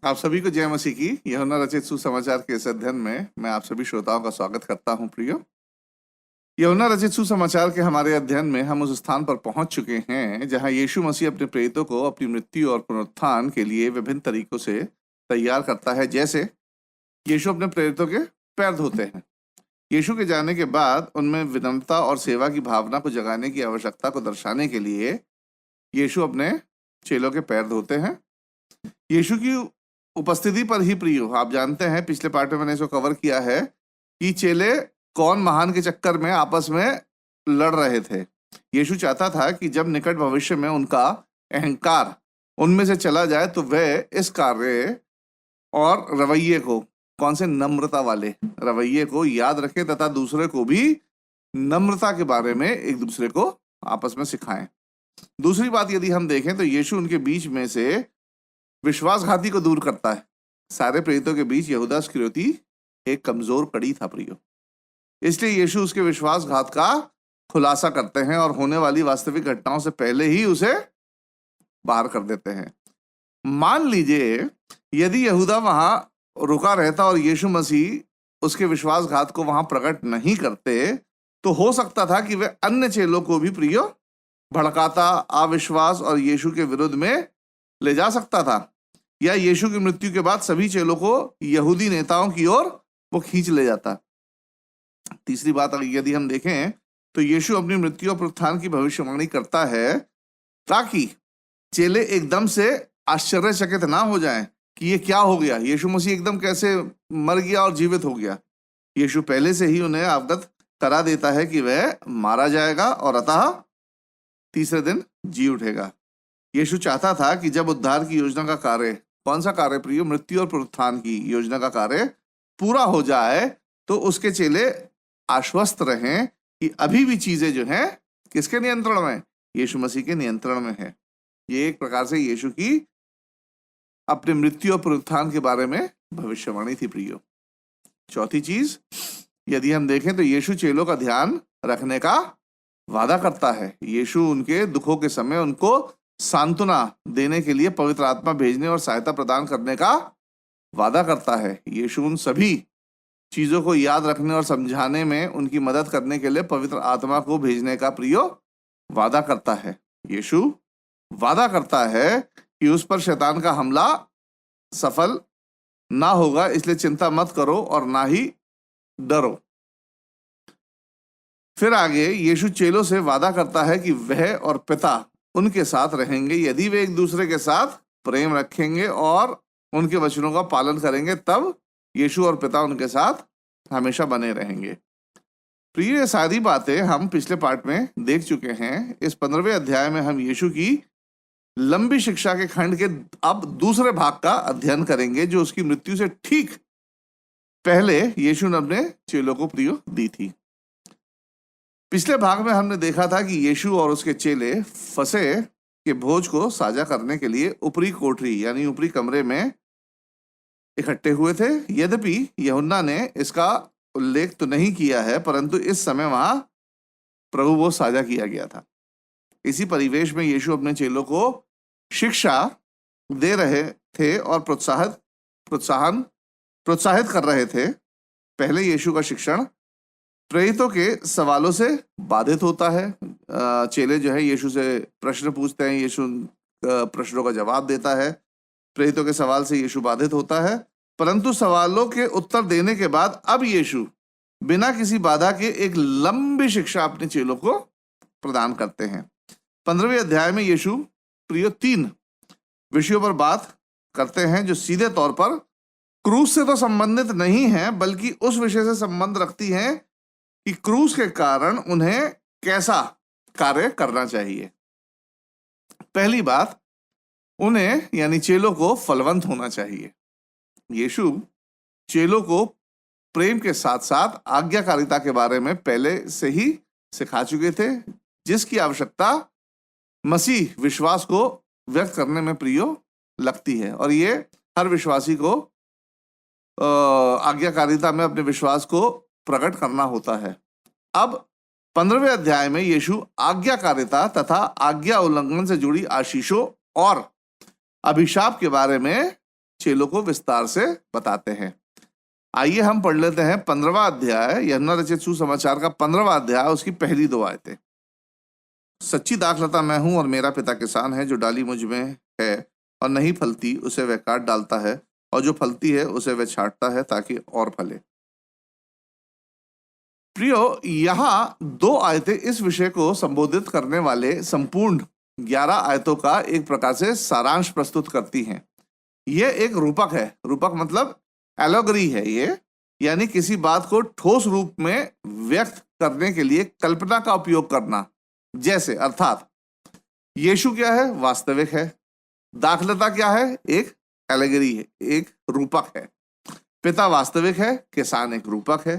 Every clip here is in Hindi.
आप सभी को जय मसीह की। यूहन्ना रचित सुसमाचार के इस अध्ययन में मैं आप सभी श्रोताओं का स्वागत करता हूं। प्रियो, यूहन्ना रचित सुसमाचार के हमारे अध्ययन में हम उस स्थान पर पहुंच चुके हैं जहां यीशु मसीह अपने प्रेरितों को अपनी मृत्यु और पुनरुत्थान के लिए विभिन्न तरीकों से तैयार करता है। जैसे यीशु अपने प्रेरितों के पैर धोते हैं। यीशु के जाने के बाद उनमें विनम्रता और सेवा की भावना को जगाने की आवश्यकता को दर्शाने के लिए यीशु अपने चेलों के पैर धोते हैं। यीशु की उपस्थिति पर ही प्रियो, आप जानते हैं, पिछले पार्ट में मैंने इसको कवर किया है कि चेले कौन महान के चक्कर में आपस में लड़ रहे थे। यीशु चाहता था कि जब निकट भविष्य में उनका अहंकार उनमें से चला जाए तो वह इस कार्य और रवैये को, कौन से, नम्रता वाले रवैये को याद रखें तथा दूसरे को भी नम्रता के बारे में एक दूसरे को आपस में सिखाएं। दूसरी बात यदि हम देखें तो यीशु उनके बीच में से विश्वासघाती को दूर करता है। सारे प्रेरितों के बीच यहूदा इस्करियोती एक कमजोर कड़ी था प्रियो, इसलिए यीशु उसके विश्वासघात का खुलासा करते हैं और होने वाली वास्तविक घटनाओं से पहले ही उसे बाहर कर देते हैं। मान लीजिए यदि यहूदा वहां रुका रहता और यीशु मसीह उसके विश्वासघात को वहां प्रकट नहीं करते तो हो सकता था कि वह अन्य चेलों को भी प्रियो भड़काता, अविश्वास और यीशु के विरुद्ध में ले जा सकता था, या यीशु की मृत्यु के बाद सभी चेलों को यहूदी नेताओं की ओर वो खींच ले जाता। तीसरी बात यदि हम देखें तो यीशु अपनी मृत्यु और पुनरुत्थान की भविष्यवाणी करता है ताकि चेले एकदम से आश्चर्यचकित ना हो जाएं कि ये क्या हो गया, यीशु मसीह एकदम कैसे मर गया और जीवित हो गया। यीशु पहले से ही उन्हें अवगत करा देता है कि वह मारा जाएगा और अतः तीसरे दिन जी उठेगा। यीशु चाहता था कि जब उद्धार की योजना का कार्य, कौन सा कार्य प्रियो, मृत्यु और पुनरुत्थान की योजना का कार्य पूरा हो जाए तो उसके चेले आश्वस्त रहें कि अभी भी चीजें जो हैं किसके नियंत्रण में, यीशु मसीह के नियंत्रण में है। ये एक प्रकार से यीशु की अपने मृत्यु और पुनरुत्थान के बारे में भविष्यवाणी थी प्रियो। चौथी चीज यदि हम देखें तो यीशु चेलों का ध्यान रखने का वादा करता है। यीशु उनके दुखों के समय उनको सांत्वना देने के लिए पवित्र आत्मा भेजने और सहायता प्रदान करने का वादा करता है। यीशु उन सभी चीजों को याद रखने और समझाने में उनकी मदद करने के लिए पवित्र आत्मा को भेजने का प्रियो वादा करता है। यीशु वादा करता है कि उस पर शैतान का हमला सफल ना होगा, इसलिए चिंता मत करो और ना ही डरो। फिर आगे यीशु चेलों से वादा करता है कि वह और पिता उनके साथ रहेंगे यदि वे एक दूसरे के साथ प्रेम रखेंगे और उनके वचनों का पालन करेंगे, तब यीशु और पिता उनके साथ हमेशा बने रहेंगे। प्रिय, ये सारी बातें हम पिछले पार्ट में देख चुके हैं। इस 15वें अध्याय में हम यीशु की लंबी शिक्षा के खंड के अब दूसरे भाग का अध्ययन करेंगे जो उसकी मृत्यु से ठीक पहले यीशु ने अपने चेलों को प्रियो दी थी। पिछले भाग में हमने देखा था कि यीशु और उसके चेले फसह के भोज को साझा करने के लिए ऊपरी कोठरी यानी ऊपरी कमरे में इकट्ठे हुए थे। यद्यपि यूहन्ना ने इसका उल्लेख तो नहीं किया है, परंतु इस समय वहां प्रभु भोज साझा किया गया था। इसी परिवेश में यीशु अपने चेलों को शिक्षा दे रहे थे और प्रोत्साहित कर रहे थे। पहले यीशु का शिक्षण प्रेरितों के सवालों से बाधित होता है। चेले जो है यीशु से प्रश्न पूछते हैं, यीशु प्रश्नों का जवाब देता है। प्रेरितों के सवाल से यीशु बाधित होता है, परंतु सवालों के उत्तर देने के बाद अब यीशु बिना किसी बाधा के एक लंबी शिक्षा अपने चेलों को प्रदान करते हैं। 15वें अध्याय में यीशु प्रियो 3 विषयों पर बात करते हैं जो सीधे तौर पर क्रूस से तो संबंधित नहीं है, बल्कि उस विषय से संबंध रखती हैं कि क्रूस के कारण उन्हें कैसा कार्य करना चाहिए। पहली बात, उन्हें यानी चेलों को फलवंत होना चाहिए। यीशु चेलों को प्रेम के साथ साथ आज्ञाकारिता के बारे में पहले से ही सिखा चुके थे, जिसकी आवश्यकता मसीह विश्वास को व्यक्त करने में प्रियो लगती है, और ये हर विश्वासी को आज्ञाकारिता में अपने विश्वास को प्रकट करना होता है। अब 15वें अध्याय में यीशु आज्ञाकारिता तथा आज्ञा उल्लंघन से जुड़ी आशीषों और अभिशाप के बारे में चेलों को विस्तार से बताते हैं। आइए हम पढ़ लेते हैं 15वां अध्याय, यूहन्ना रचित सुसमाचार का 15वां अध्याय, उसकी पहली 2 आयतें। सच्ची दाखलता मैं हूं और मेरा पिता किसान है। जो डाली मुझ में है और नहीं फलती उसे वह काट डालता है, और जो फलती है उसे वह छांटता है ताकि और फले। प्रियो, यहाँ 2 आयतें इस विषय को संबोधित करने वाले संपूर्ण 11 आयतों का एक प्रकार से सारांश प्रस्तुत करती हैं। यह एक रूपक है। रूपक मतलब एलोगरी है ये, यानी किसी बात को ठोस रूप में व्यक्त करने के लिए कल्पना का उपयोग करना। जैसे अर्थात यीशु क्या है? वास्तविक है। दाखलता क्या है? एक एलेगरी है, एक रूपक है। पिता वास्तविक है, किसान एक रूपक है।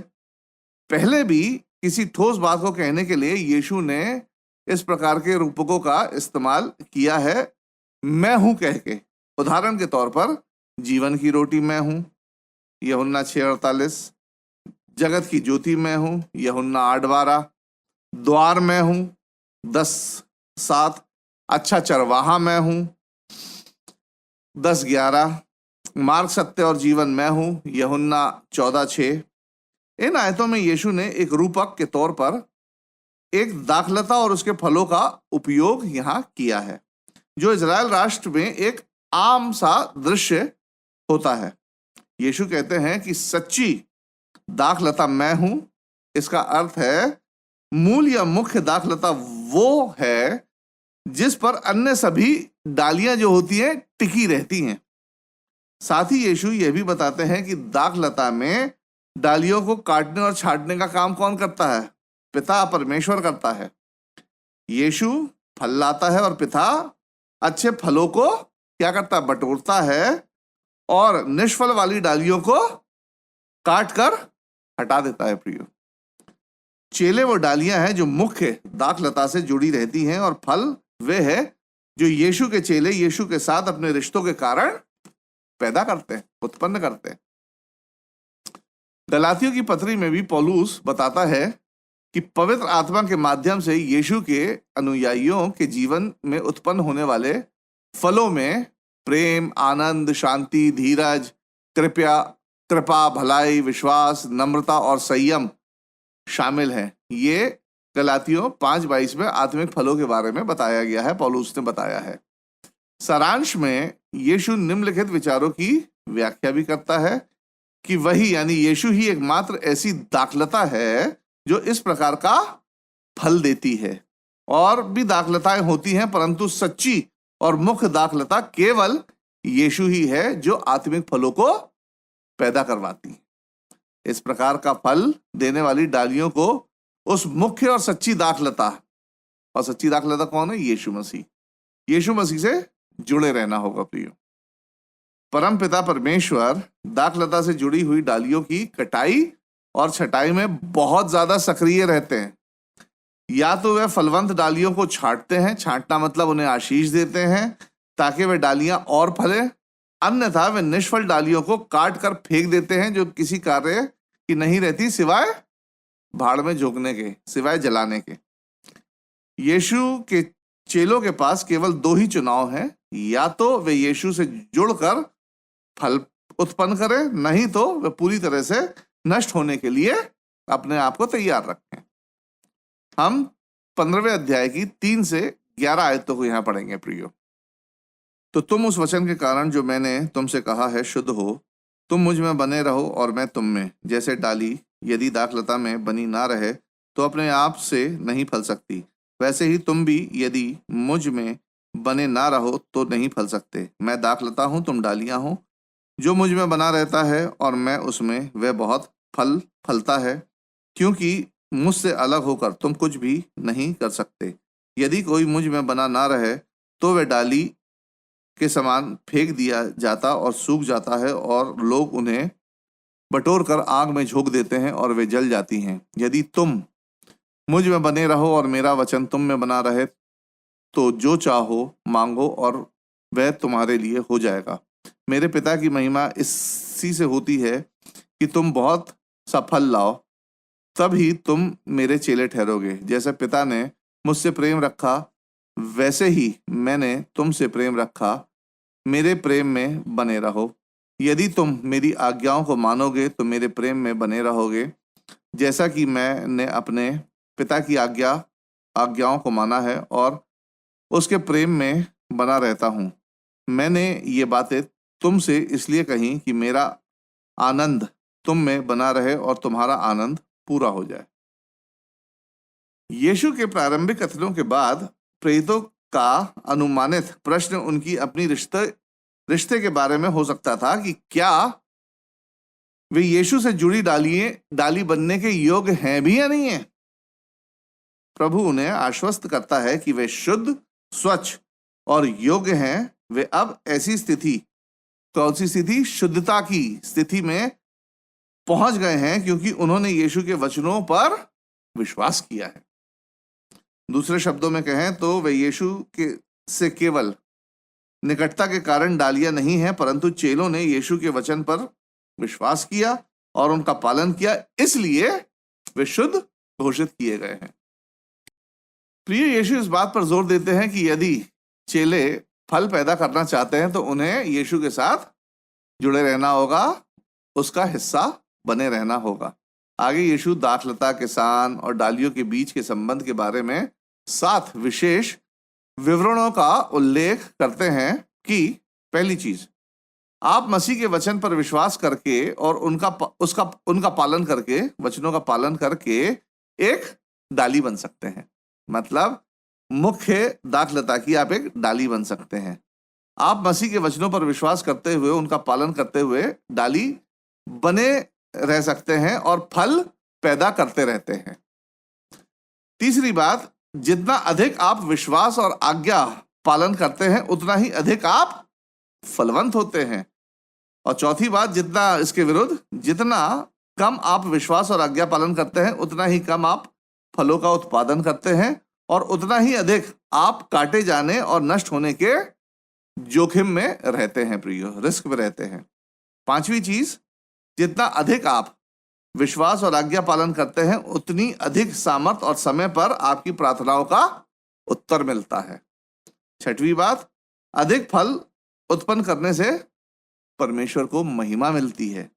पहले भी किसी ठोस बात को कहने के लिए यीशु ने इस प्रकार के रूपकों का इस्तेमाल किया है, मैं हूं कह के। उदाहरण के तौर पर जीवन की रोटी मैं हूं, यूहन्ना 6:48। जगत की ज्योति मैं हूं, यूहन्ना 8:12। द्वार मैं हूं, 10:7। अच्छा चरवाहा मैं हूं, 10:11। मार्ग, सत्य और जीवन मैं हूं, यूहन्ना 14:6। इन आयतों में यीशु ने एक रूपक के तौर पर एक दाखलता और उसके फलों का उपयोग यहां किया है, जो इजराइल राष्ट्र में एक आम सा दृश्य होता है। यीशु कहते हैं कि सच्ची दाखलता मैं हूं। इसका अर्थ है मूल या मुख्य दाखलता वो है जिस पर अन्य सभी डालियां जो होती हैं टिकी रहती हैं। साथ ही यीशु यह भी बताते हैं कि दाखलता में डालियों को काटने और छांटने का काम कौन करता है? पिता परमेश्वर करता है। यीशु फल लाता है और पिता अच्छे फलों को क्या करता है? बटोरता है और निष्फल वाली डालियों को काट कर हटा देता है। प्रियो, चेले वो डालियां हैं जो मुख्य दाखलता से जुड़ी रहती हैं, और फल वे है जो यीशु के चेले यीशु के साथ अपने रिश्तों के कारण पैदा करते हैं, उत्पन्न करते हैं। गलातियों की पत्री में भी पौलुस बताता है कि पवित्र आत्मा के माध्यम से यीशु के अनुयायियों के जीवन में उत्पन्न होने वाले फलों में प्रेम, आनंद, शांति, धीरज, कृपा, भलाई, विश्वास, नम्रता और संयम शामिल है। ये गलातियों 5:22 में आत्मिक फलों के बारे में बताया गया है, पौलुस ने बताया है। सारांश में यीशु निम्नलिखित विचारों की व्याख्या भी करता है कि वही यानी यीशु ही एकमात्र ऐसी दाखलता है जो इस प्रकार का फल देती है। और भी दाखलताएं होती हैं, परंतु सच्ची और मुख्य दाखलता केवल यीशु ही है जो आत्मिक फलों को पैदा करवाती है। इस प्रकार का फल देने वाली डालियों को उस मुख्य और सच्ची दाखलता, और सच्ची दाखलता कौन है? यीशु मसीह। यीशु मसीह से जुड़े रहना होगा। प्रियो, परम पिता परमेश्वर दाखलता से जुड़ी हुई डालियों की कटाई और छटाई में बहुत ज्यादा सक्रिय रहते हैं। या तो वे फलवंत डालियों को छांटते हैं, छांटना मतलब उन्हें आशीष देते हैं ताकि वे डालियां और फले, अन्यथा वे निष्फल डालियों को काट कर फेंक देते हैं जो किसी कार्य की नहीं रहती सिवाय भाड़ में झोंकने के, सिवाय जलाने के। यीशु के चेलों के पास केवल 2 ही चुनाव हैं, या तो वे यीशु से जुड़कर फल उत्पन्न करें, नहीं तो वे पूरी तरह से नष्ट होने के लिए अपने आप को तैयार रखें। हम 15वें अध्याय की 3 से 11 आयतों को यहां पढ़ेंगे। प्रियो, तो तुम उस वचन के कारण जो मैंने तुमसे कहा है शुद्ध हो। तुम मुझ में बने रहो और मैं तुम में। जैसे डाली यदि दाखलता में बनी ना रहे तो अपने आप से नहीं फल सकती, वैसे ही तुम भी यदि मुझ में बने ना रहो तो नहीं फल सकते। मैं दाखलता हूं, तुम डालियां हो। जो मुझ में बना रहता है और मैं उसमें, वह बहुत फल फलता है, क्योंकि मुझसे अलग होकर तुम कुछ भी नहीं कर सकते। यदि कोई मुझ में बना ना रहे तो वह डाली के समान फेंक दिया जाता और सूख जाता है, और लोग उन्हें बटोर कर आग में झोंक देते हैं और वे जल जाती हैं। यदि तुम मुझ में बने रहो और मेरा वचन तुम में बना रहे तो जो चाहो मांगो और वह तुम्हारे लिए हो जाएगा। मेरे पिता की महिमा इसी से होती है कि तुम बहुत सा फल लाओ, तब ही तुम मेरे चेले ठहरोगे। जैसे पिता ने मुझसे प्रेम रखा वैसे ही मैंने तुमसे प्रेम रखा। मेरे प्रेम में बने रहो। यदि तुम मेरी आज्ञाओं को मानोगे तो मेरे प्रेम में बने रहोगे, जैसा कि मैंने अपने पिता की आज्ञाओं को माना है और उसके प्रेम में बना रहता हूं। मैंने ये बातें तुमसे इसलिए कही कि मेरा आनंद तुम में बना रहे और तुम्हारा आनंद पूरा हो जाए। यीशु के प्रारंभिक कथनों के बाद प्रेरितों का अनुमानित प्रश्न उनकी अपनी रिश्ते के बारे में हो सकता था कि क्या वे यीशु से जुड़ी डाली बनने के योग्य हैं भी या नहीं है। प्रभु उन्हें आश्वस्त करता है कि वे शुद्ध, स्वच्छ और योग्य हैं। वे अब ऐसी स्थिति, कौन सी स्थिति? शुद्धता की स्थिति में पहुंच गए हैं क्योंकि उन्होंने यीशु के वचनों पर विश्वास किया है। दूसरे शब्दों में कहें तो वे यीशु से केवल निकटता के कारण डालियां नहीं हैं, परंतु चेलों ने यीशु के वचन पर विश्वास किया और उनका पालन किया, इसलिए वे शुद्ध घोषित किए गए हैं। प्रिय, यीशु इस बात पर जोर देते हैं कि यदि चेले फल पैदा करना चाहते हैं तो उन्हें यीशु के साथ जुड़े रहना होगा, उसका हिस्सा बने रहना होगा। आगे यीशु दाखलता, किसान और डालियों के बीच के संबंध के बारे में 7 विशेष विवरणों का उल्लेख करते हैं कि पहली चीज, आप मसीह के वचन पर विश्वास करके और उनका पालन करके, वचनों का पालन करके एक डाली बन सकते हैं। मतलब मुख्य दाखलता की आप एक डाली बन सकते हैं। आप मसीह के वचनों पर विश्वास करते हुए, उनका पालन करते हुए डाली बने रह सकते हैं और फल पैदा करते रहते हैं। तीसरी बात, जितना अधिक आप विश्वास और आज्ञा पालन करते हैं उतना ही अधिक आप फलवंत होते हैं। और चौथी बात, जितना इसके विरुद्ध, जितना कम आप विश्वास और आज्ञा पालन करते हैं उतना ही कम आप फलों का उत्पादन करते हैं और उतना ही अधिक आप काटे जाने और नष्ट होने के जोखिम में रहते हैं, प्रियो, रिस्क में रहते हैं। पांचवी चीज, जितना अधिक आप विश्वास और आज्ञा पालन करते हैं उतनी अधिक सामर्थ और समय पर आपकी प्रार्थनाओं का उत्तर मिलता है। छठवीं बात, अधिक फल उत्पन्न करने से परमेश्वर को महिमा मिलती है।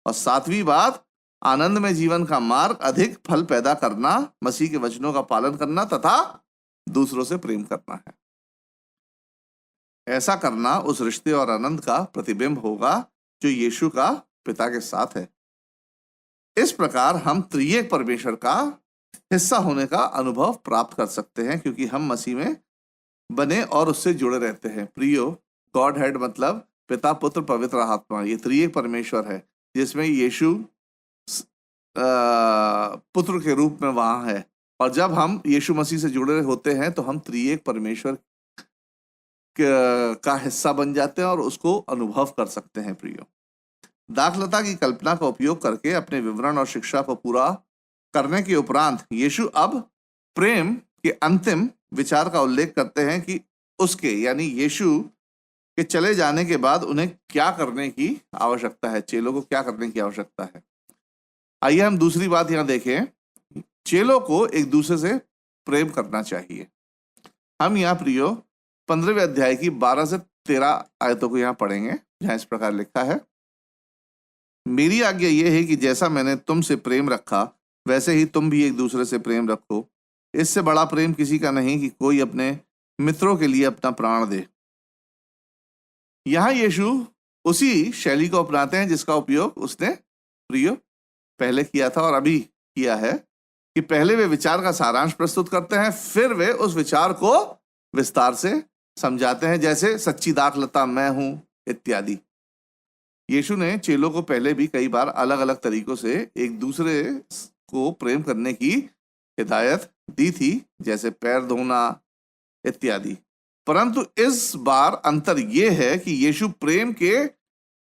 और सातवीं बात, आनंदमय जीवन का मार्ग अधिक फल पैदा करना, मसीह के वचनों का पालन करना तथा दूसरों से प्रेम करना है। ऐसा करना उस रिश्ते और आनंद का प्रतिबिंब होगा जो यीशु का पिता के साथ है। इस प्रकार हम त्रिएक परमेश्वर का हिस्सा होने का अनुभव प्राप्त कर सकते हैं क्योंकि हम मसीह में बने और उससे जुड़े रहते हैं। प्रियो, गॉड हेड मतलब पिता, पुत्र, पवित्र आत्मा, ये त्रिएक परमेश्वर है जिसमें यीशु पुत्र के रूप में वहां है। और जब हम यीशु मसीह से जुड़े होते हैं तो हम त्रिएक परमेश्वर का हिस्सा बन जाते हैं और उसको अनुभव कर सकते हैं। प्रियो, दाखलता की कल्पना का उपयोग करके अपने विवरण और शिक्षा को पूरा करने के उपरांत यीशु अब प्रेम के अंतिम विचार का उल्लेख करते हैं कि उसके, यानी यीशु के चले जाने के बाद उन्हें क्या करने की आवश्यकता है, चेलों को क्या करने की आवश्यकता है। आइए हम दूसरी बात यहां देखें, चेलों को एक दूसरे से प्रेम करना चाहिए। हम यहाँ प्रियो 15वें अध्याय की 12 से 13 आयतों को यहाँ पढ़ेंगे जहां इस प्रकार लिखा है, मेरी आज्ञा यह है कि जैसा मैंने तुमसे प्रेम रखा वैसे ही तुम भी एक दूसरे से प्रेम रखो। इससे बड़ा प्रेम किसी का नहीं कि कोई अपने मित्रों के लिए अपना प्राण दे। यहां यीशु उसी शैली को अपनाते हैं जिसका उपयोग उसने प्रियो पहले किया था और अभी किया है, कि पहले वे विचार का सारांश प्रस्तुत करते हैं, फिर वे उस विचार को विस्तार से समझाते हैं, जैसे सच्ची दाखलता मैं हूं इत्यादि। यीशु ने चेलों को पहले भी कई बार अलग अलग तरीकों से एक दूसरे को प्रेम करने की हिदायत दी थी, जैसे पैर धोना इत्यादि। परंतु इस बार अंतर यह है कि यीशु प्रेम के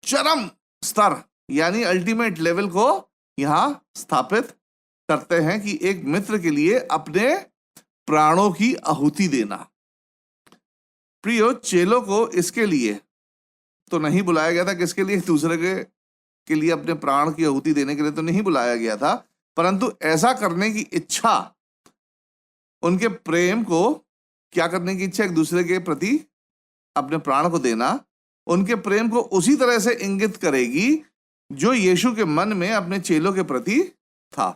चरम स्तर यानी अल्टीमेट लेवल को यहां स्थापित करते हैं कि एक मित्र के लिए अपने प्राणों की आहुति देना। प्रियो, चेलों को इसके लिए तो नहीं बुलाया गया था, किसके लिए? दूसरे के लिए अपने प्राण की आहुति देने के लिए तो नहीं बुलाया गया था, परंतु ऐसा करने की इच्छा, उनके प्रेम को क्या करने की इच्छा, एक दूसरे के प्रति अपने प्राण को देना, उनके प्रेम को उसी तरह से इंगित करेगी जो यीशु के मन में अपने चेलों के प्रति था।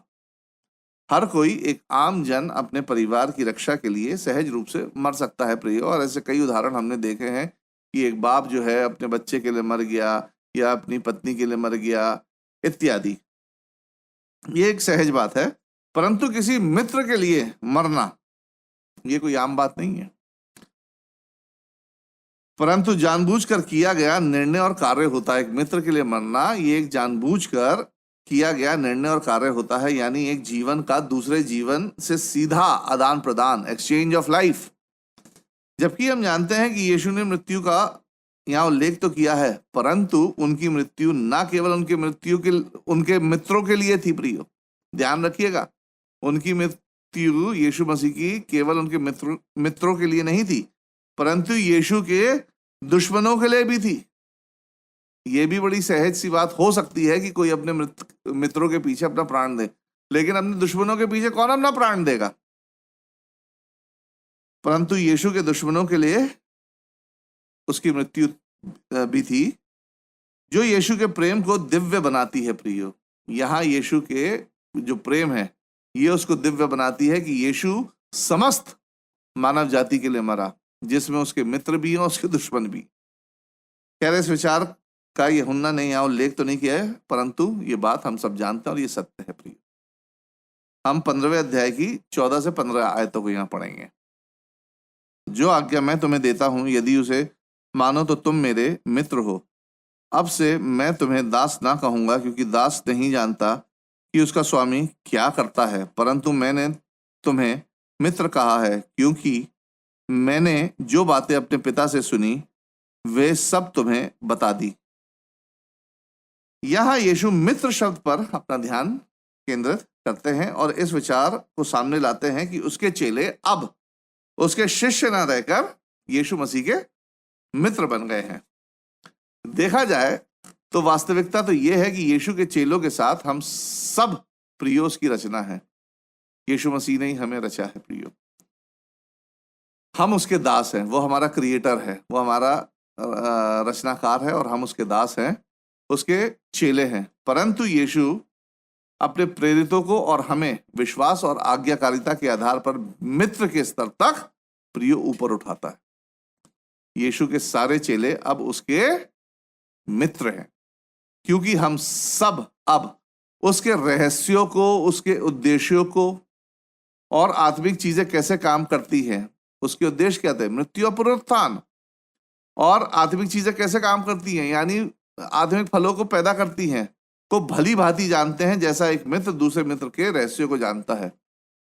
हर कोई, एक आम जन, अपने परिवार की रक्षा के लिए सहज रूप से मर सकता है प्रियो, और ऐसे कई उदाहरण हमने देखे हैं कि एक बाप जो है अपने बच्चे के लिए मर गया या अपनी पत्नी के लिए मर गया इत्यादि। ये एक सहज बात है, परंतु किसी मित्र के लिए मरना ये कोई आम बात नहीं है, परंतु जानबूझकर किया गया निर्णय और कार्य होता है। एक मित्र के लिए मरना ये एक जानबूझकर किया गया निर्णय और कार्य होता है, यानी एक जीवन का दूसरे जीवन से सीधा आदान प्रदान, एक्सचेंज ऑफ लाइफ। जबकि हम जानते हैं कि यीशु ने मृत्यु का यहाँ उल्लेख तो किया है, परंतु उनकी मृत्यु ना केवल उनके मित्रों के लिए थी प्रियो, ध्यान रखिएगा, उनकी मृत्यु यीशु मसीह की केवल उनके मित्रों के लिए नहीं थी, परंतु यीशु के दुश्मनों के लिए भी थी। ये भी बड़ी सहज सी बात हो सकती है कि कोई अपने मित्रों के पीछे अपना प्राण दे, लेकिन अपने दुश्मनों के पीछे कौन अपना प्राण देगा? परंतु यीशु के दुश्मनों के लिए उसकी मृत्यु भी थी, जो यीशु के प्रेम को दिव्य बनाती है प्रियो। यहाँ यीशु के जो प्रेम है ये उसको दिव्य बनाती है कि यीशु समस्त मानव जाति के लिए मरा, जिसमें उसके मित्र भी हैं और उसके दुश्मन भी। खैर, इस विचार का यूहन्ना ने यहाँ उल्लेख तो नहीं किया है, परंतु ये बात हम सब जानते हैं और ये सत्य है प्रिय। हम 15वें अध्याय की 14 से 15 आयतों को यहाँ पढ़ेंगे। जो आज्ञा मैं तुम्हें देता हूं, यदि उसे मानो तो तुम मेरे मित्र हो। अब से मैं तुम्हें दास ना कहूंगा, क्योंकि दास नहीं जानता कि उसका स्वामी क्या करता है, परंतु मैंने तुम्हें मित्र कहा है, क्योंकि मैंने जो बातें अपने पिता से सुनी वे सब तुम्हें बता दी। यहां यीशु मित्र शब्द पर अपना ध्यान केंद्रित करते हैं और इस विचार को सामने लाते हैं कि उसके चेले अब उसके शिष्य न रहकर यीशु मसीह के मित्र बन गए हैं। देखा जाए तो वास्तविकता तो यह है कि यीशु के चेलों के साथ हम सब प्रियो की रचना है। यीशु मसीह ने ही हमें रचा है प्रियो, हम उसके दास हैं। वो हमारा क्रिएटर है, वो हमारा रचनाकार है और हम उसके दास हैं, उसके चेले हैं। परंतु यीशु अपने प्रेरितों को और हमें विश्वास और आज्ञाकारिता के आधार पर मित्र के स्तर तक प्रिय ऊपर उठाता है। यीशु के सारे चेले अब उसके मित्र हैं, क्योंकि हम सब अब उसके रहस्यों को, उसके उद्देश्यों को और आत्मिक चीजें कैसे काम करती हैं, उसके उद्देश्य क्या थे, मृत्यु और पुनरुत्थान, और आत्मिक चीजें कैसे काम करती हैं, यानी आत्मिक फलों को पैदा करती हैं, को भली भांति जानते हैं, जैसा एक मित्र दूसरे मित्र के रहस्यों को जानता है।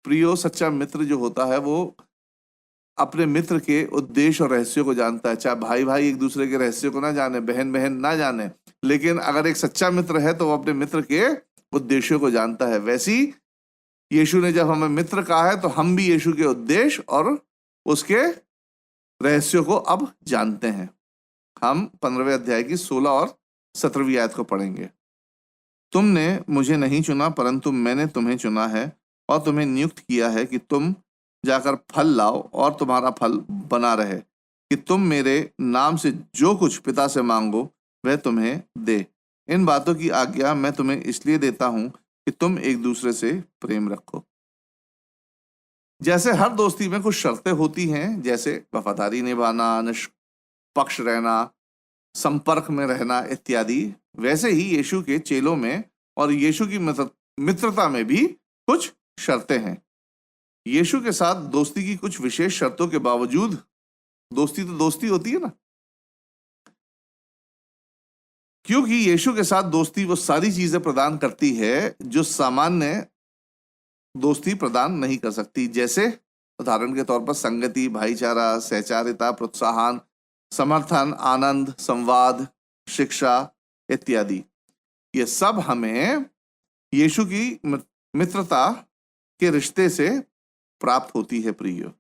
प्रियो, सच्चा मित्र जो होता है वो अपने मित्र के उद्देश्य और रहस्यों को जानता है। चाहे भाई भाई एक दूसरे के रहस्यों को ना जाने, बहन बहन ना जाने, लेकिन अगर एक सच्चा मित्र है तो वो अपने मित्र के उद्देश्यों को जानता है। वैसी यीशु ने जब हमें मित्र कहा है तो हम भी यीशु के उद्देश्य और उसके रहस्यों को अब जानते हैं। हम 15वें अध्याय की 16 और 17वीं आयत को पढ़ेंगे। तुमने मुझे नहीं चुना, परंतु मैंने तुम्हें चुना है और तुम्हें नियुक्त किया है कि तुम जाकर फल लाओ और तुम्हारा फल बना रहे, कि तुम मेरे नाम से जो कुछ पिता से मांगो वह तुम्हें दे। इन बातों की आज्ञा मैं तुम्हें इसलिए देता हूं कि तुम एक दूसरे से प्रेम रखो। जैसे हर दोस्ती में कुछ शर्तें होती हैं, जैसे वफादारी निभाना, निष्पक्ष रहना, संपर्क में रहना इत्यादि, वैसे ही यीशु के चेलों में और यीशु की मित्रता में भी कुछ शर्तें हैं। यीशु के साथ दोस्ती की कुछ विशेष शर्तों के बावजूद, दोस्ती तो दोस्ती होती है ना, क्योंकि यीशु के साथ दोस्ती वो सारी चीजें प्रदान करती है जो सामान्य दोस्ती प्रदान नहीं कर सकती। जैसे उदाहरण के तौर पर संगति, भाईचारा, सहचारिता, प्रोत्साहन, समर्थन, आनंद, संवाद, शिक्षा इत्यादि। ये सब हमें यीशु की मित्रता के रिश्ते से प्राप्त होती है प्रियो,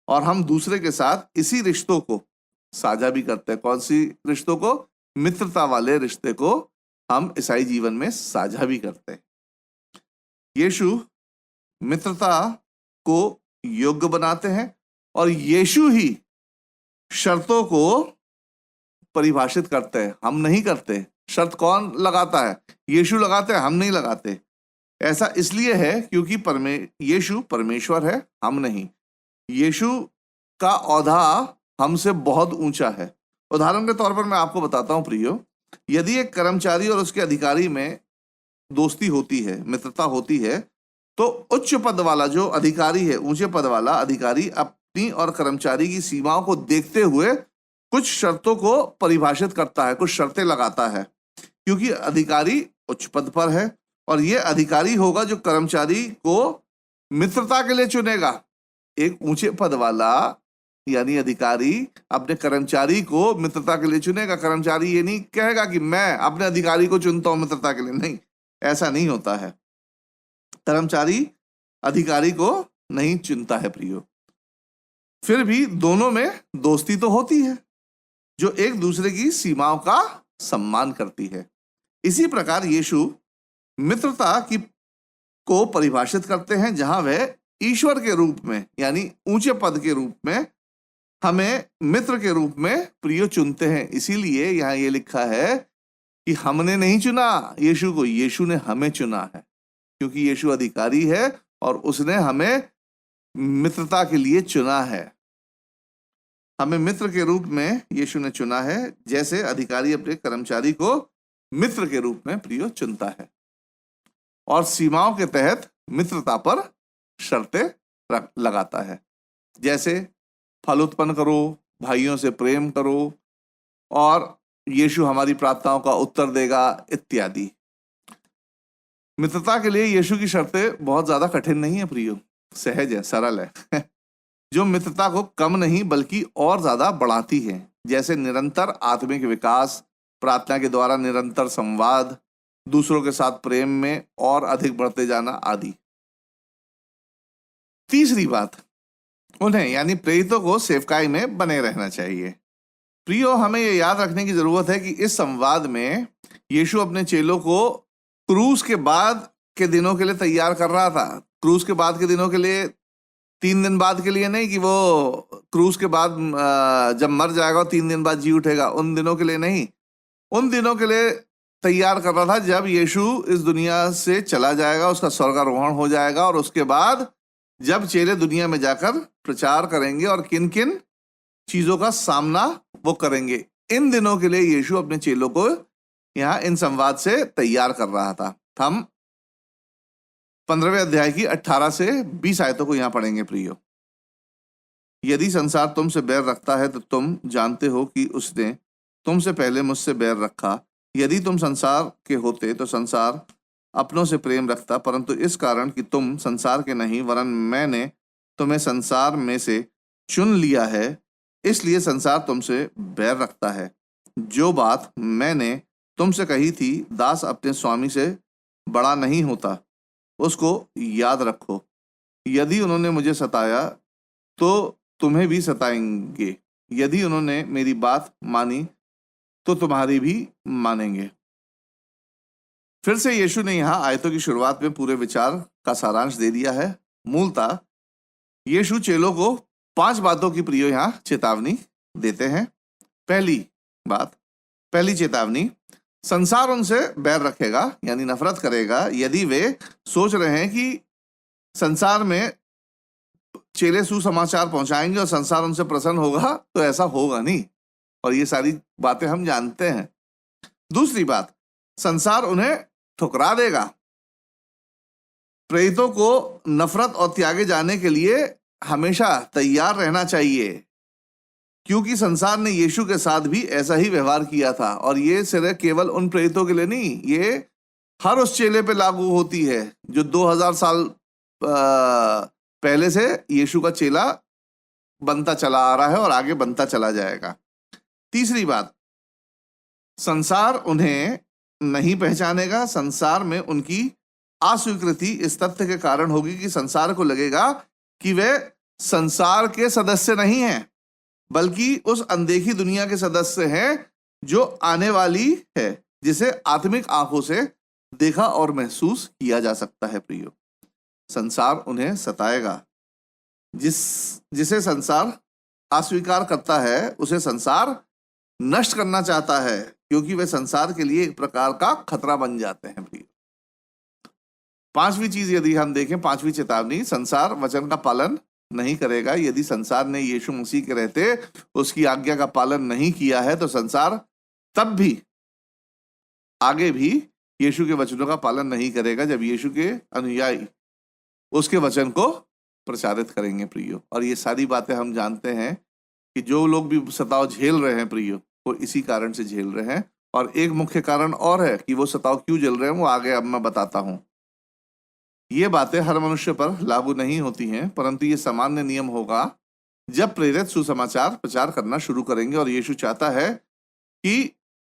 और हम दूसरे के साथ इसी रिश्तों को साझा भी करते हैं। कौन सी रिश्तों को? मित्रता वाले रिश्ते को हम ईसाई जीवन में साझा भी करते हैं। यीशु मित्रता को योग्य बनाते हैं और यीशु ही शर्तों को परिभाषित करते हैं, हम नहीं करते। शर्त कौन लगाता है? यीशु लगाते हैं, हम नहीं लगाते। ऐसा इसलिए है क्योंकि यीशु परमेश्वर है, हम नहीं। यीशु का औधा हमसे बहुत ऊंचा है। उदाहरण के तौर पर मैं आपको बताता हूं प्रियो, यदि एक कर्मचारी और उसके अधिकारी में दोस्ती होती है, मित्रता होती है, तो उच्च पद वाला जो अधिकारी है, ऊंचे पद वाला अधिकारी अपनी और कर्मचारी की सीमाओं को देखते हुए कुछ शर्तों को परिभाषित करता है, कुछ शर्तें लगाता है, क्योंकि अधिकारी उच्च पद पर है और ये अधिकारी होगा जो कर्मचारी को मित्रता के लिए चुनेगा। एक ऊंचे पद वाला यानी अधिकारी अपने कर्मचारी को मित्रता के लिए चुनेगा। कर्मचारी ये नहीं कहेगा कि मैं अपने अधिकारी को चुनता हूं मित्रता के लिए, नहीं, ऐसा नहीं होता है। कर्मचारी अधिकारी को नहीं चुनता है प्रियो। फिर भी दोनों में दोस्ती तो होती है जो एक दूसरे की सीमाओं का सम्मान करती है। इसी प्रकार यीशु मित्रता को परिभाषित करते हैं, जहां वह ईश्वर के रूप में यानी ऊंचे पद के रूप में हमें मित्र के रूप में प्रियो चुनते हैं। इसीलिए यहां ये लिखा है कि हमने नहीं चुना यीशु को, यीशु ने हमें चुना है, क्योंकि यीशु अधिकारी है और उसने हमें मित्रता के लिए चुना है। हमें मित्र के रूप में यीशु ने चुना है, जैसे अधिकारी अपने कर्मचारी को मित्र के रूप में प्रियो चुनता है और सीमाओं के तहत मित्रता पर शर्तें लगाता है, जैसे फल उत्पन्न करो, भाइयों से प्रेम करो और यीशु हमारी प्रार्थनाओं का उत्तर देगा इत्यादि। मित्रता के लिए यीशु की शर्तें बहुत ज्यादा कठिन नहीं है प्रियो, सहज है, सरल है जो मित्रता को कम नहीं बल्कि और ज्यादा बढ़ाती है, जैसे निरंतर आत्मिक विकास, प्रार्थना के द्वारा निरंतर संवाद, दूसरों के साथ प्रेम में और अधिक बढ़ते जाना आदि। तीसरी बात, उन्हें यानी प्रेरितों को सेवकाई में बने रहना चाहिए। प्रियो, हमें यह याद रखने की जरूरत है कि इस संवाद में यीशु अपने चेलों को क्रूस के बाद के दिनों के लिए तैयार कर रहा था। क्रूस के बाद के दिनों के लिए 3 दिन बाद के लिए नहीं कि वो क्रूस के बाद जब मर जाएगा 3 दिन बाद जी उठेगा, उन दिनों के लिए नहीं, उन दिनों के लिए तैयार कर रहा था जब यीशु इस दुनिया से चला जाएगा, उसका स्वर्गारोहण हो जाएगा और उसके बाद जब चेले दुनिया में जाकर प्रचार करेंगे और किन किन चीजों का सामना वो करेंगे। इन दिनों के लिए यीशु अपने चेलों को यहाँ इन संवाद से तैयार कर रहा था। हम 15वें अध्याय की 18 से 20 आयतों को यहाँ पढ़ेंगे प्रियो। यदि संसार तुमसे बैर रखता है तो तुम जानते हो कि उसने तुमसे पहले मुझसे बैर रखा। यदि तुम संसार के होते तो संसार अपनों से प्रेम रखता, परंतु इस कारण कि तुम संसार के नहीं वरन मैंने तुम्हें संसार में से चुन लिया है, इसलिए संसार तुमसे बैर रखता है। जो बात मैंने तुमसे कही थी, दास अपने स्वामी से बड़ा नहीं होता, उसको याद रखो। यदि उन्होंने मुझे सताया तो तुम्हें भी सताएंगे, यदि उन्होंने मेरी बात मानी तो तुम्हारी भी मानेंगे। फिर से यीशु ने यहाँ आयतों की शुरुआत में पूरे विचार का सारांश दे दिया है। मूलतः यीशु चेलों को 5 बातों की प्रियो यहाँ चेतावनी देते हैं। पहली चेतावनी, संसार उनसे बैर रखेगा यानी नफरत करेगा। यदि वे सोच रहे हैं कि संसार में चेले सुसमाचार पहुंचाएंगे और संसार उनसे प्रसन्न होगा, तो ऐसा होगा नहीं, और ये सारी बातें हम जानते हैं। दूसरी बात, संसार उन्हें ठुकरा देगा। प्रेरितों को नफरत और त्यागे जाने के लिए हमेशा तैयार रहना चाहिए, क्योंकि संसार ने यीशु के साथ भी ऐसा ही व्यवहार किया था। और ये सिर्फ केवल उन प्रेरितों के लिए नहीं, ये हर उस चेले पे लागू होती है जो 2000 साल पहले से यीशु का चेला बनता चला आ रहा है और आगे बनता चला जाएगा। तीसरी बात, संसार उन्हें नहीं पहचानेगा। संसार में उनकी अस्वीकृति इस तथ्य के कारण होगी कि संसार को लगेगा कि वे संसार के सदस्य नहीं हैं, बल्कि उस अनदेखी दुनिया के सदस्य हैं जो आने वाली है, जिसे आत्मिक आंखों से देखा और महसूस किया जा सकता है। प्रियो, संसार उन्हें सताएगा। जिसे संसार अस्वीकार करता है उसे संसार नष्ट करना चाहता है, क्योंकि वे संसार के लिए एक प्रकार का खतरा बन जाते हैं प्रिय। पांचवी चीज यदि हम देखें, पांचवी चेतावनी, संसार वचन का पालन नहीं करेगा। यदि संसार ने यीशु मसीह के रहते उसकी आज्ञा का पालन नहीं किया है तो संसार तब भी आगे भी यीशु के वचनों का पालन नहीं करेगा, जब यीशु के अनुयायी उसके वचन को प्रचारित करेंगे प्रियो। और ये सारी बातें हम जानते हैं कि जो लोग भी सताव झेल रहे हैं प्रियो, वो इसी कारण से झेल रहे हैं। और एक मुख्य कारण और है कि वो सताव क्यों झेल रहे हैं, वो आगे अब मैं बताता हूं। ये बातें हर मनुष्य पर लागू नहीं होती हैं, परंतु ये सामान्य नियम होगा जब प्रेरित सुसमाचार प्रचार करना शुरू करेंगे। और यीशु चाहता है कि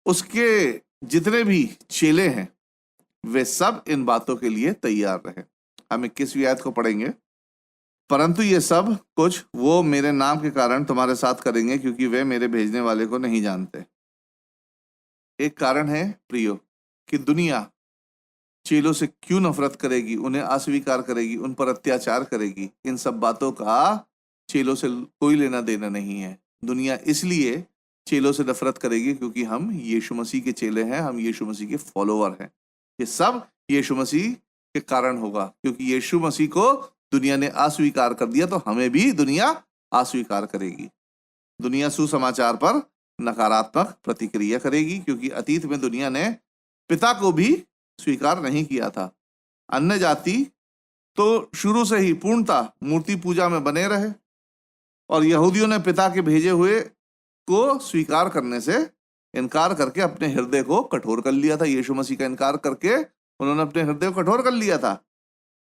उसके जितने भी चेले हैं वे सब इन बातों के लिए तैयार रहे। हम 21वीं आयत को पढ़ेंगे। परंतु ये सब कुछ वो मेरे नाम के कारण तुम्हारे साथ करेंगे, क्योंकि वे मेरे भेजने वाले को नहीं जानते। एक कारण है प्रियो कि दुनिया चेलों से क्यों नफरत करेगी, उन्हें अस्वीकार करेगी, उन पर अत्याचार करेगी। इन सब बातों का चेलों से कोई लेना देना नहीं है। दुनिया इसलिए चेलों से नफरत करेगी क्योंकि हम यीशु मसीह के चेले हैं, हम यीशु मसीह के फॉलोअर हैं। ये सब यीशु मसीह के कारण होगा, क्योंकि यीशु मसीह को दुनिया ने अस्वीकार कर दिया तो हमें भी दुनिया अस्वीकार करेगी। दुनिया सुसमाचार पर नकारात्मक प्रतिक्रिया करेगी, क्योंकि अतीत में दुनिया ने पिता को भी स्वीकार नहीं किया था। अन्य जाति तो शुरू से ही पूर्णतः मूर्ति पूजा में बने रहे, और यहूदियों ने पिता के भेजे हुए को स्वीकार करने से इनकार करके अपने हृदय को कठोर कर लिया था। यीशु मसीह का इनकार करके उन्होंने अपने हृदय को कठोर कर लिया था।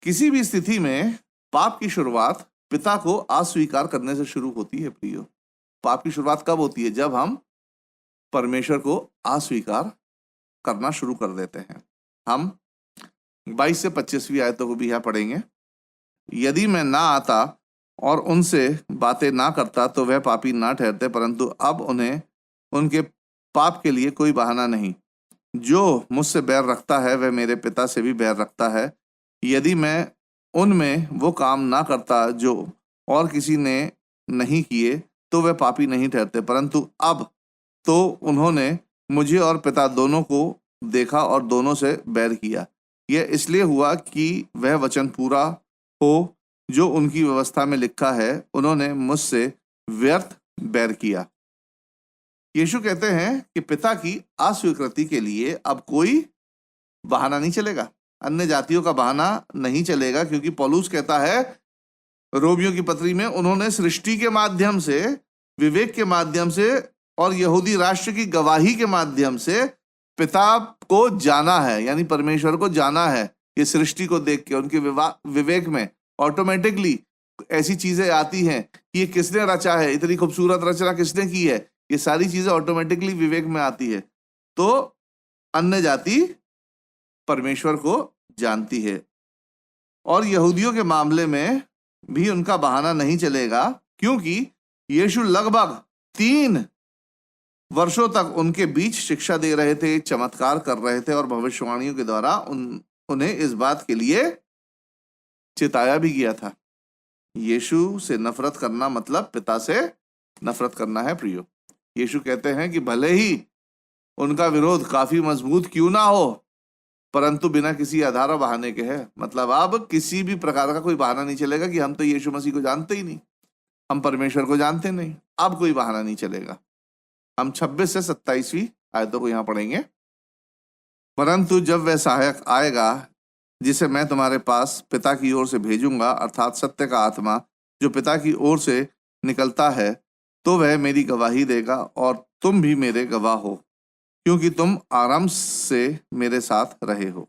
किसी भी स्थिति में पाप की शुरुआत पिता को अस्वीकार करने से शुरू होती है प्रियो। पाप की शुरुआत कब होती है? जब हम परमेश्वर को अस्वीकार करना शुरू कर देते हैं। हम 22 से 25वीं आयतों को भी यहाँ पढ़ेंगे। यदि मैं ना आता और उनसे बातें ना करता तो वह पापी ना ठहरते, परंतु अब उन्हें उनके पाप के लिए कोई बहाना नहीं। जो मुझसे बैर रखता है वह मेरे पिता से भी बैर रखता है। यदि मैं उनमें वो काम ना करता जो और किसी ने नहीं किए तो वह पापी नहीं ठहरते, परंतु अब तो उन्होंने मुझे और पिता दोनों को देखा और दोनों से बैर किया। यह इसलिए हुआ कि वह वचन पूरा हो जो उनकी व्यवस्था में लिखा है, उन्होंने मुझसे व्यर्थ बैर किया। यीशु कहते हैं कि पिता की अस्वीकृति के लिए अब कोई बहाना नहीं चलेगा, अन्य जातियों का बहाना नहीं चलेगा, क्योंकि पौलुस कहता है रोमियो की पत्री में, उन्होंने सृष्टि के माध्यम से, विवेक के माध्यम से और यहूदी राष्ट्र की गवाही के माध्यम से पिता को जाना है, यानी परमेश्वर को जाना है। ये सृष्टि को देख के उनके विवेक में ऑटोमेटिकली ऐसी चीजें आती हैं कि ये किसने रचा है, इतनी खूबसूरत रचना किसने की है, ये सारी चीजें ऑटोमेटिकली विवेक में आती है। तो अन्य जाति परमेश्वर को जानती है, और यहूदियों के मामले में भी उनका बहाना नहीं चलेगा, क्योंकि यीशु लगभग 3 वर्षों तक उनके बीच शिक्षा दे रहे थे, चमत्कार कर रहे थे और भविष्यवाणियों के द्वारा उन्हें इस बात के लिए चिताया भी किया था। यीशु से नफरत करना मतलब पिता से नफरत करना है प्रियो। यीशु कहते हैं कि भले ही उनका विरोध काफी मजबूत क्यों ना हो, परंतु बिना किसी आधार बहाने के है। मतलब अब किसी भी प्रकार का कोई बहाना नहीं चलेगा कि हम तो यीशु मसीह को जानते ही नहीं, हम परमेश्वर को जानते नहीं। अब कोई बहाना नहीं चलेगा। हम 26 से 27वीं आयतों को यहाँ पढ़ेंगे। परंतु जब वह सहायक आएगा जिसे मैं तुम्हारे पास पिता की ओर से भेजूंगा, अर्थात सत्य का आत्मा जो पिता की ओर से निकलता है, तो वह मेरी गवाही देगा और तुम भी मेरे गवाह हो, क्योंकि तुम आराम से मेरे साथ रहे हो।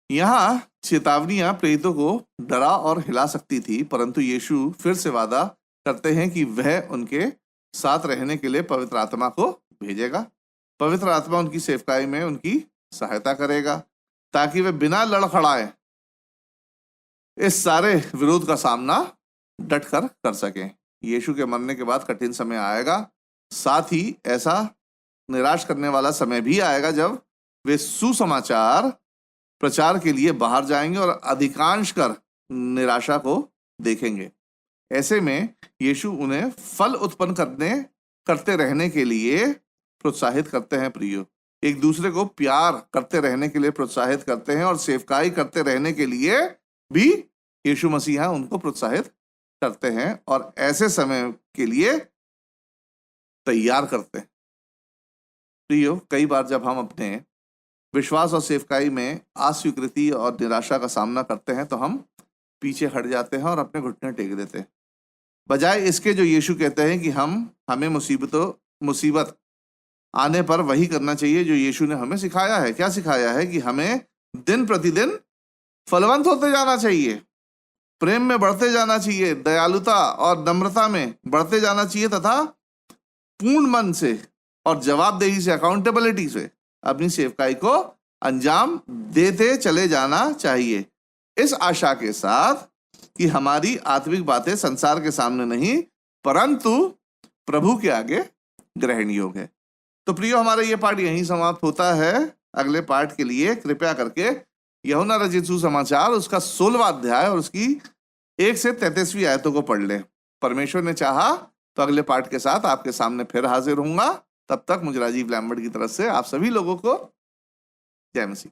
यहाँ चेतावनियां प्रेरितों को डरा और हिला सकती थी, परंतु यीशु फिर से वादा करते हैं कि वह उनके साथ रहने के लिए पवित्र आत्मा को भेजेगा। पवित्र आत्मा उनकी सेवकाई में उनकी सहायता करेगा, ताकि वे बिना लड़खड़ाए इस सारे विरोध का सामना डटकर कर सकें। यीशु के मरने के बाद कठिन समय आएगा, साथ ही ऐसा निराश करने वाला समय भी आएगा जब वे सुसमाचार प्रचार के लिए बाहर जाएंगे और अधिकांश कर निराशा को देखेंगे। ऐसे में यीशु उन्हें फल उत्पन्न करने करते रहने के लिए प्रोत्साहित करते हैं प्रियो। एक दूसरे को प्यार करते रहने के लिए प्रोत्साहित करते हैं और सेवकाई करते रहने के लिए भी यीशु मसीहा उनको प्रोत्साहित करते हैं और ऐसे समय के लिए तैयार करते हैं। प्रियो, कई बार जब हम अपने विश्वास और सेवकाई में अस्वीकृति और निराशा का सामना करते हैं तो हम पीछे हट जाते हैं और अपने घुटने टेक देते हैं, बजाय इसके जो यीशु कहते हैं कि हमें मुसीबत आने पर वही करना चाहिए जो यीशु ने हमें सिखाया है। क्या सिखाया है? कि हमें दिन प्रतिदिन फलवंत होते जाना चाहिए, प्रेम में बढ़ते जाना चाहिए, दयालुता और नम्रता में बढ़ते जाना चाहिए तथा पूर्ण मन से और जवाबदेही से, अकाउंटेबिलिटी से अपनी सेवकाई को अंजाम देते चले जाना चाहिए, इस आशा के साथ कि हमारी आत्मिक बातें संसार के सामने नहीं परंतु प्रभु के आगे ग्रहण योग्य है। तो प्रियो, हमारा ये पाठ यहीं समाप्त होता है। अगले पाठ के लिए कृपया करके यूहन्ना रचित सुसमाचार उसका 16वां अध्याय और उसकी 1 से 33वीं आयतों को पढ़ लें। परमेश्वर ने चाहा तो अगले पाठ के साथ आपके सामने फिर हाजिर होऊंगा। तब तक मुझे राजीव लैम्बर्ट की तरफ से आप सभी लोगों को जय मसीह।